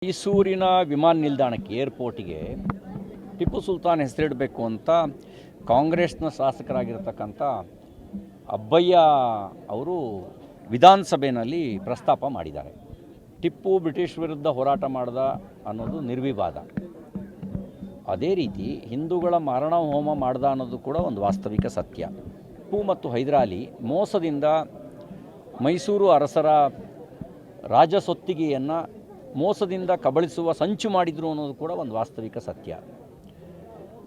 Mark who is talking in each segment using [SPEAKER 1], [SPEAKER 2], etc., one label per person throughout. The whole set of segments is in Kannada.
[SPEAKER 1] ಮೈಸೂರಿನ ವಿಮಾನ ನಿಲ್ದಾಣಕ್ಕೆ ಏರ್ಪೋರ್ಟಿಗೆ ಟಿಪ್ಪು ಸುಲ್ತಾನ್ ಹೆಸರಿಡಬೇಕು ಅಂತ ಕಾಂಗ್ರೆಸ್ನ ಶಾಸಕರಾಗಿರ್ತಕ್ಕಂಥ ಅಬ್ಬಯ್ಯ ಅವರು ವಿಧಾನಸಭೆಯಲ್ಲಿ ಪ್ರಸ್ತಾಪ ಮಾಡಿದ್ದಾರೆ. ಟಿಪ್ಪು ಬ್ರಿಟಿಷ್ ವಿರುದ್ಧ ಹೋರಾಟ ಮಾಡ್ದ ಅನ್ನೋದು ನಿರ್ವಿವಾದ. ಅದೇ ರೀತಿ ಹಿಂದೂಗಳ ಮಾರಣ ಹೋಮ ಮಾಡ್ದ ಅನ್ನೋದು ಕೂಡ ಒಂದು ವಾಸ್ತವಿಕ ಸತ್ಯ. ಟಿಪ್ಪು ಮತ್ತು ಹೈದರಾಲಿ ಮೋಸದಿಂದ ಮೈಸೂರು ಅರಸರ ರಾಜಸೊತ್ತಿಗೆಯನ್ನು ಮೋಸದಿಂದ ಕಬಳಿಸುವ ಸಂಚು ಮಾಡಿದರು ಅನ್ನೋದು ಕೂಡ ಒಂದು ವಾಸ್ತವಿಕ ಸತ್ಯ.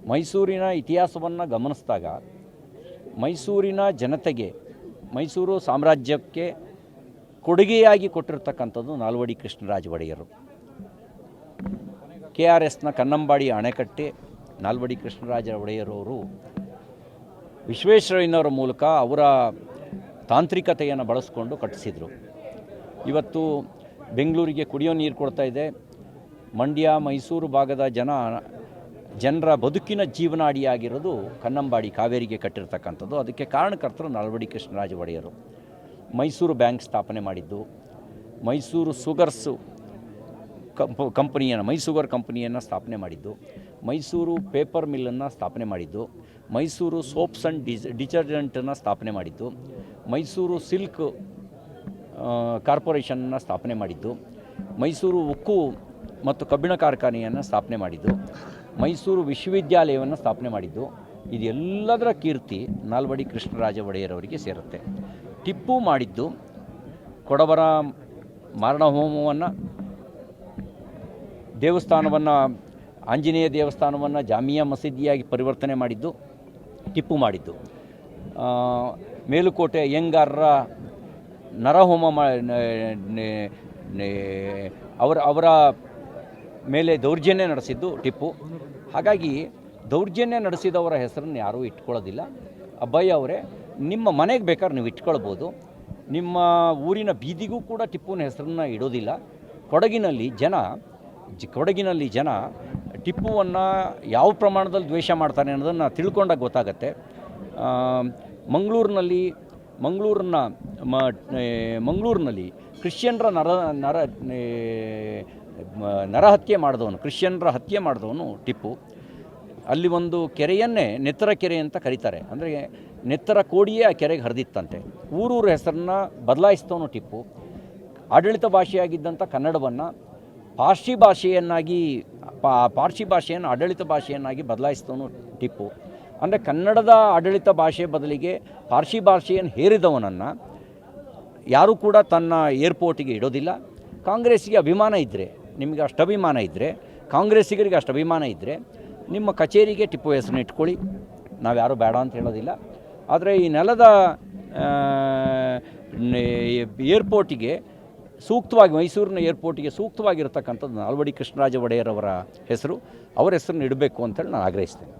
[SPEAKER 1] ಮೈಸೂರಿನ ಇತಿಹಾಸವನ್ನು ಗಮನಿಸಿದಾಗ ಮೈಸೂರಿನ ಜನತೆಗೆ, ಮೈಸೂರು ಸಾಮ್ರಾಜ್ಯಕ್ಕೆ ಕೊಡುಗೆಯಾಗಿ ಕೊಟ್ಟಿರ್ತಕ್ಕಂಥದ್ದು ನಾಲ್ವಡಿ ಕೃಷ್ಣರಾಜ ಒಡೆಯರು. KRSನ ಕನ್ನಂಬಾಡಿ ಅಣೆಕಟ್ಟೆ ನಾಲ್ವಡಿ ಕೃಷ್ಣರಾಜ ಒಡೆಯರವರು ವಿಶ್ವೇಶ್ವರಯ್ಯನವರ ಮೂಲಕ ಅವರ ತಾಂತ್ರಿಕತೆಯನ್ನು ಬಳಸಿಕೊಂಡು ಕಟ್ಟಿಸಿದರು. ಇವತ್ತು ಬೆಂಗಳೂರಿಗೆ ಕುಡಿಯೋ ನೀರು ಕೊಡ್ತಾ ಇದೆ. ಮಂಡ್ಯ ಮೈಸೂರು ಭಾಗದ ಜನರ ಬದುಕಿನ ಜೀವನಾಡಿಯಾಗಿರೋದು ಕನ್ನಂಬಾಡಿ ಕಾವೇರಿಗೆ ಕಟ್ಟಿರ್ತಕ್ಕಂಥದ್ದು. ಅದಕ್ಕೆ ಕಾರಣಕರ್ತರು ನಾಲ್ವಡಿ ಕೃಷ್ಣರಾಜ ಒಡೆಯರು. ಮೈಸೂರು ಬ್ಯಾಂಕ್ ಸ್ಥಾಪನೆ ಮಾಡಿದ್ದು, ಮೈಸೂರು ಸುಗರ್ಸು ಮೈಸೂಗರ್ ಕಂಪನಿಯನ್ನು ಸ್ಥಾಪನೆ ಮಾಡಿದ್ದು, ಮೈಸೂರು ಪೇಪರ್ ಮಿಲ್ಲನ್ನು ಸ್ಥಾಪನೆ ಮಾಡಿದ್ದು, ಮೈಸೂರು ಸೋಪ್ಸ್ ಆ್ಯಂಡ್ ಡಿಟರ್ಜೆಂಟನ್ನು ಸ್ಥಾಪನೆ ಮಾಡಿದ್ದು, ಮೈಸೂರು ಸಿಲ್ಕ್ ಕಾರ್ಪೊರೇಷನ್ನ ಸ್ಥಾಪನೆ ಮಾಡಿದ್ದು, ಮೈಸೂರು ಉಕ್ಕು ಮತ್ತು ಕಬ್ಬಿಣ ಕಾರ್ಖಾನೆಯನ್ನು ಸ್ಥಾಪನೆ ಮಾಡಿದ್ದು, ಮೈಸೂರು ವಿಶ್ವವಿದ್ಯಾಲಯವನ್ನು ಸ್ಥಾಪನೆ ಮಾಡಿದ್ದು. ಇದೆಲ್ಲದರ ಕೀರ್ತಿ ನಾಲ್ವಡಿ ಕೃಷ್ಣರಾಜ ಒಡೆಯರವರಿಗೆ ಸೇರುತ್ತೆ. ಟಿಪ್ಪು ಮಾಡಿದ್ದು ಕೊಡವರ ಮಾರಣ ಹೋಮವನ್ನು, ದೇವಸ್ಥಾನವನ್ನು, ಆಂಜನೇಯ ದೇವಸ್ಥಾನವನ್ನು ಜಾಮಿಯಾ ಮಸೀದಿಯಾಗಿ ಪರಿವರ್ತನೆ ಮಾಡಿದ್ದು ಟಿಪ್ಪು ಮಾಡಿದ್ದು. ಮೇಲುಕೋಟೆ ಅಯ್ಯಂಗಾರರ ನರಹೋಮ ಅವರ ಮೇಲೆ ದೌರ್ಜನ್ಯ ನಡೆಸಿದ್ದು ಟಿಪ್ಪು. ಹಾಗಾಗಿ ದೌರ್ಜನ್ಯ ನಡೆಸಿದವರ ಹೆಸರನ್ನು ಯಾರೂ ಇಟ್ಕೊಳ್ಳೋದಿಲ್ಲ. ಅಬ್ಬಯ್ಯ ಅವರೇ, ನಿಮ್ಮ ಮನೆಗೆ ಬೇಕಾದ್ರೆ ನೀವು ಇಟ್ಕೊಳ್ಬೋದು, ನಿಮ್ಮ ಊರಿನ ಬೀದಿಗೂ ಕೂಡ ಟಿಪ್ಪುನ ಹೆಸರನ್ನು ಇಡೋದಿಲ್ಲ. ಕೊಡಗಿನಲ್ಲಿ ಜನ ಟಿಪ್ಪುವನ್ನು ಯಾವ ಪ್ರಮಾಣದಲ್ಲಿ ದ್ವೇಷ ಮಾಡ್ತಾನೆ ಅನ್ನೋದನ್ನು ತಿಳ್ಕೊಂಡಾಗ ಗೊತ್ತಾಗತ್ತೆ. ಮಂಗಳೂರಿನಲ್ಲಿ ಕ್ರಿಶ್ಚಿಯನ್ರ ನರಹತ್ಯೆ ಮಾಡಿದವನು, ಕ್ರಿಶ್ಚಿಯನ್ರ ಹತ್ಯೆ ಮಾಡಿದವನು ಟಿಪ್ಪು. ಅಲ್ಲಿ ಒಂದು ಕೆರೆಯನ್ನೇ ನೆತ್ತರ ಕೆರೆ ಅಂತ ಕರೀತಾರೆ. ಅಂದರೆ ನೆತ್ತರ ಕೋಡಿಯೇ ಆ ಕೆರೆಗೆ ಹರಿದಿತ್ತಂತೆ. ಊರೂರ ಹೆಸರನ್ನ ಬದಲಾಯಿಸಿದವನು ಟಿಪ್ಪು. ಆಡಳಿತ ಭಾಷೆಯಾಗಿದ್ದಂಥ ಕನ್ನಡವನ್ನು ಪಾರ್ಸಿ ಭಾಷೆಯನ್ನು ಆಡಳಿತ ಭಾಷೆಯನ್ನಾಗಿ ಬದಲಾಯಿಸಿದವನು ಟಿಪ್ಪು. ಅಂದರೆ ಕನ್ನಡದ ಆಡಳಿತ ಭಾಷೆ ಬದಲಿಗೆ ಪಾರ್ಸಿ ಭಾಷೆಯನ್ನು ಹೇರಿದವನನ್ನು ಯಾರೂ ಕೂಡ ತನ್ನ ಏರ್ಪೋರ್ಟಿಗೆ ಇಡೋದಿಲ್ಲ. ಕಾಂಗ್ರೆಸ್ಸಿಗೆ ಅಭಿಮಾನ ಇದ್ದರೆ, ನಿಮಗೆ ಅಷ್ಟು ಅಭಿಮಾನ ಇದ್ದರೆ, ಕಾಂಗ್ರೆಸ್ಸಿಗರಿಗೆ ಅಷ್ಟು ಅಭಿಮಾನ ಇದ್ದರೆ ನಿಮ್ಮ ಕಚೇರಿಗೆ ಟಿಪ್ಪು ಹೆಸರನ್ನು ಇಟ್ಕೊಳ್ಳಿ, ನಾವು ಯಾರೂ ಬೇಡ ಅಂತ ಹೇಳೋದಿಲ್ಲ. ಆದರೆ ಈ ನೆಲದ ಏರ್ಪೋರ್ಟಿಗೆ ಸೂಕ್ತವಾಗಿ, ಮೈಸೂರಿನ ಏರ್ಪೋರ್ಟಿಗೆ ಸೂಕ್ತವಾಗಿರ್ತಕ್ಕಂಥದ್ದು ನಾಲ್ವಡಿ ಕೃಷ್ಣರಾಜ ಒಡೆಯರವರ ಹೆಸರು, ಅವರ ಹೆಸರನ್ನು ಇಡಬೇಕು ಅಂತೇಳಿ ನಾನು ಆಗ್ರಹಿಸ್ತೇನೆ.